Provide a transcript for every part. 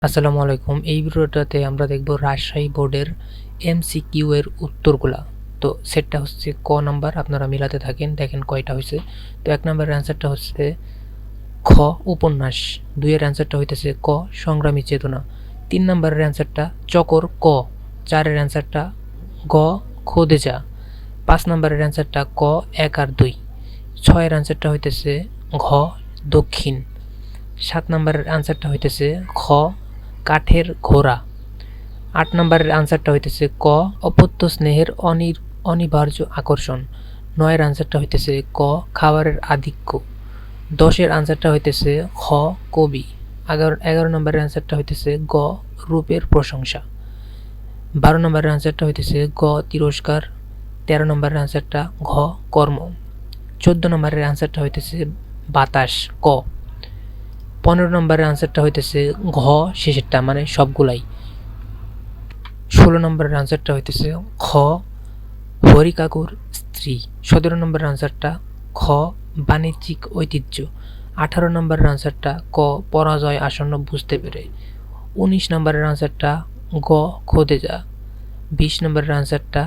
আসসালামু আলাইকুম। এই ভিডিওটাতে আমরা দেখব রাজশাহী বোর্ডের এমসিকিউ এর উত্তরগুলা। তো সেটটা হচ্ছে ক নাম্বার, আপনারা মিলাতে থাকেন, দেখেন কয়টা হয়েছে। তো 1 নম্বরের অ্যান্সারটা হচ্ছে খ উপন্যাস, 2 এর অ্যান্সারটা হইতেছে ক সংগ্রামী চেতনা, 3 নম্বরের অ্যান্সারটা চকর ক, 4 এর অ্যান্সারটা গ খোদেজা, 5 নম্বরের অ্যান্সারটা ক 1 আর 2, 6 এর অ্যান্সারটা হইতেছে ঘ দক্ষিণ, 7 নম্বরের অ্যান্সারটা হইতেছে খ কাঠের ঘোড়া, 8 নম্বরের আনসারটা হইতেছে ক অপত্য স্নেহের অনিবার্য আকর্ষণ, 9 এর আনসারটা হইতেছে ক খাবারের আধিক্য, 10 এর আনসারটা হইতেছে খ কবি, 11 নম্বরের আনসারটা হইতেছে গ রূপের প্রশংসা, 12 নম্বরের আনসারটা হইতেছে গ তিরস্কার, 13 নম্বরের আনসারটা ঘ কর্ম, 14 নম্বরের আনসারটা হইতেছে বাতাস ক, 15 নম্বরের আনসারটা হইতেছে ঘ শেষেরটা মানে সবগুলাই, 16 নম্বরের আনসারটা হইতেছে খ হরিকাকুর স্ত্রী, 17 নম্বরের আনসারটা খ বাণিজ্যিক ঐতিহ্য, 18 নম্বরের আনসারটা ক পরাজয় আসন্ন বুঝতে পেরে, 19 নম্বরের আনসারটা গ খোদেজা, 20 নম্বরের আনসারটা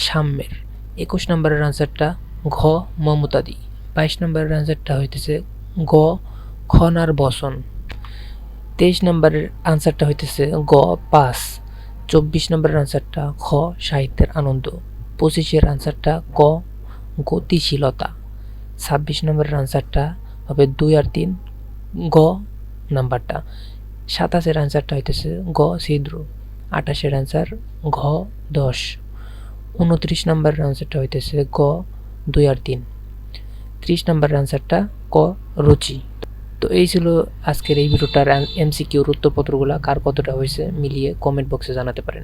সাম্যের, 21 নম্বরের আনসারটা ঘ মমতাদি, 22 নম্বরের আনসারটা হইতেছে গ খনার বসন, 23 নম্বরের আনসারটা হইতেছে গ পাস, 24 নম্বরের আনসারটা খ সাহিত্যের আনন্দ, 25 এর আনসারটা ক গতিশীলতা, 26 নম্বরের আনসারটা হবে 2 আর 3 গ নাম্বারটা, 27 এর আনসারটা হইতেছে গ ছিদ্র, 28 এর আনসার ঘ 10, 29 নম্বরের আনসারটা হইতেছে গ 2 আর 3, 30 নম্বরের আনসারটা ক রুচি। তো এই ছিল আজকের এই ভিডিওটার এমসিকিউর উত্তরপত্রগুলো, কার কতটা হয়েছে মিলিয়ে কমেন্ট বক্সে জানাতে পারেন।